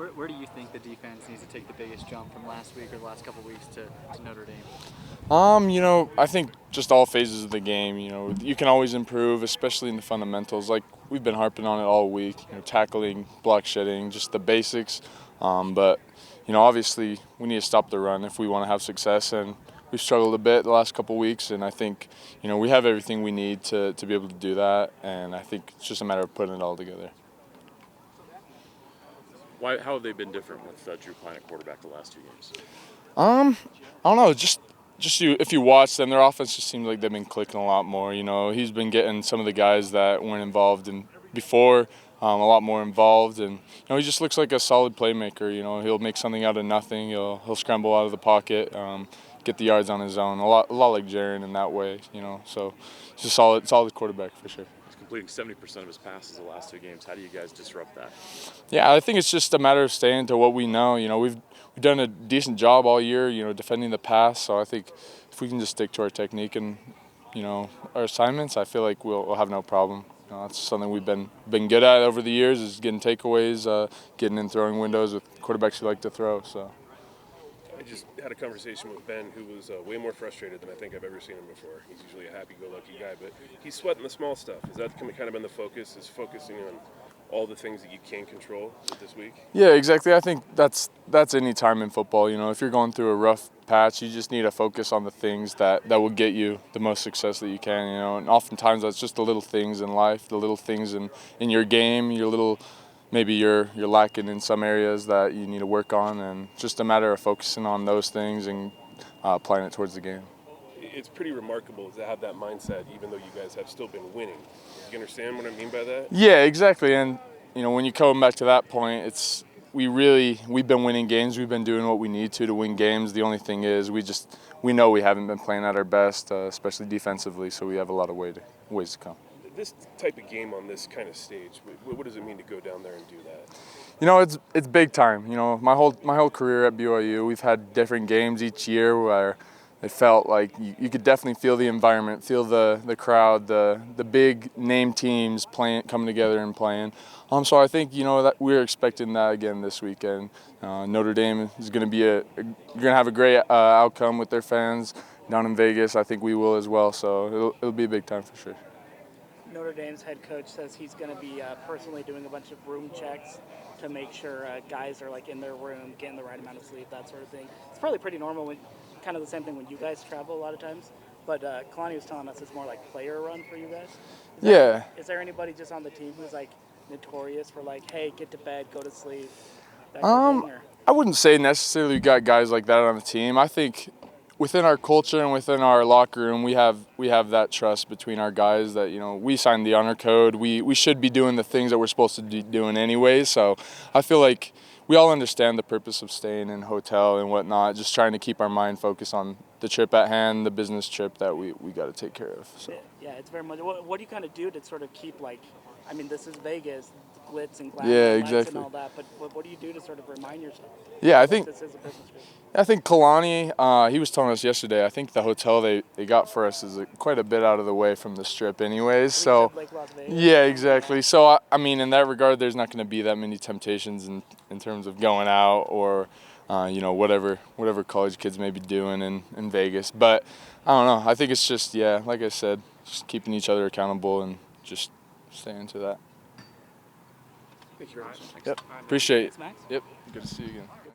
Where do you think the defense needs to take the biggest jump from last week or the last couple weeks to Notre Dame? I think just all phases of the game, you can always improve, especially in the fundamentals. Like we've been harping on it all week, tackling, block shedding, just the basics. But obviously we need to stop the run if we want to have success, and we've struggled a bit the last couple weeks, and I think, we have everything we need to be able to do that, and I think it's just a matter of putting it all together. How have they been different with Drew Pine at quarterback the last 2 games? I don't know. If you watch them, their offense just seems like they've been clicking a lot more. He's been getting some of the guys that weren't involved in before a lot more involved, and he just looks like a solid playmaker. He'll make something out of nothing. He'll scramble out of the pocket, get the yards on his own. A lot like Jaron in that way. So he's a solid quarterback for sure. Completing 70% of his passes the last 2 games. How do you guys disrupt that? Yeah, I think it's just a matter of staying to what we know. We've done a decent job all year, defending the pass. So I think if we can just stick to our technique and, our assignments, I feel like we'll have no problem. That's something we've been good at over the years, is getting takeaways, getting in throwing windows with quarterbacks who like to throw. So. I just had a conversation with Ben, who was way more frustrated than I think I've ever seen him before. He's usually a happy-go-lucky guy, but he's sweating the small stuff. Has that kind of been the focus, is focusing on all the things that you can control this week? Yeah, exactly. I think that's any time in football. If you're going through a rough patch, you just need to focus on the things that will get you the most success that you can. And oftentimes that's just the little things in life, the little things in your game, maybe you're lacking in some areas that you need to work on, and just a matter of focusing on those things and applying it towards the game. It's pretty remarkable to have that mindset, even though you guys have still been winning. You understand what I mean by that? Yeah, exactly. And when you come back to that point, we've been winning games. We've been doing what we need to win games. The only thing is we know we haven't been playing at our best, especially defensively. So we have a lot of ways to come. This type of game on this kind of stage, what does it mean to go down there and do that? It's big time. My whole career at BYU, we've had different games each year where it felt like you could definitely feel the environment, feel the crowd, the big name teams coming together and playing. So I think that we're expecting that again this weekend. Notre Dame is going to you're going to have a great outcome with their fans down in Vegas. I think we will as well. So it'll be a big time for sure. Notre Dame's head coach says he's going to be personally doing a bunch of room checks to make sure guys are in their room, getting the right amount of sleep, that sort of thing. It's probably pretty normal, kind of the same thing when you guys travel a lot of times. But Kalani was telling us it's more like player run for you guys. Is there anybody just on the team who's notorious for hey, get to bed, go to sleep? That kind of thing, or? I wouldn't say necessarily we got guys like that on the team. I think within our culture and within our locker room, we have that trust between our guys that we signed the honor code. We should be doing the things that we're supposed to be doing anyways. So I feel like we all understand the purpose of staying in a hotel and whatnot. Just trying to keep our mind focused on the trip at hand, the business trip that we got to take care of. So. Yeah, it's very much. What do you kind of do to sort of keep this is Vegas, glitz and glam, exactly. and all that. But what do you do to sort of remind yourself? Yeah, I think this is a business trip? I think Kalani, he was telling us yesterday, I think the hotel they got for us is quite a bit out of the way from the strip anyways. So, yeah, exactly. So, in that regard, there's not going to be that many temptations in terms of going out or, whatever college kids may be doing in Vegas. But, I don't know. I think it's just, like I said, just keeping each other accountable and just staying to that. Thank you very much. Yep. Appreciate it. Thanks, Max. Yep. Good to see you again.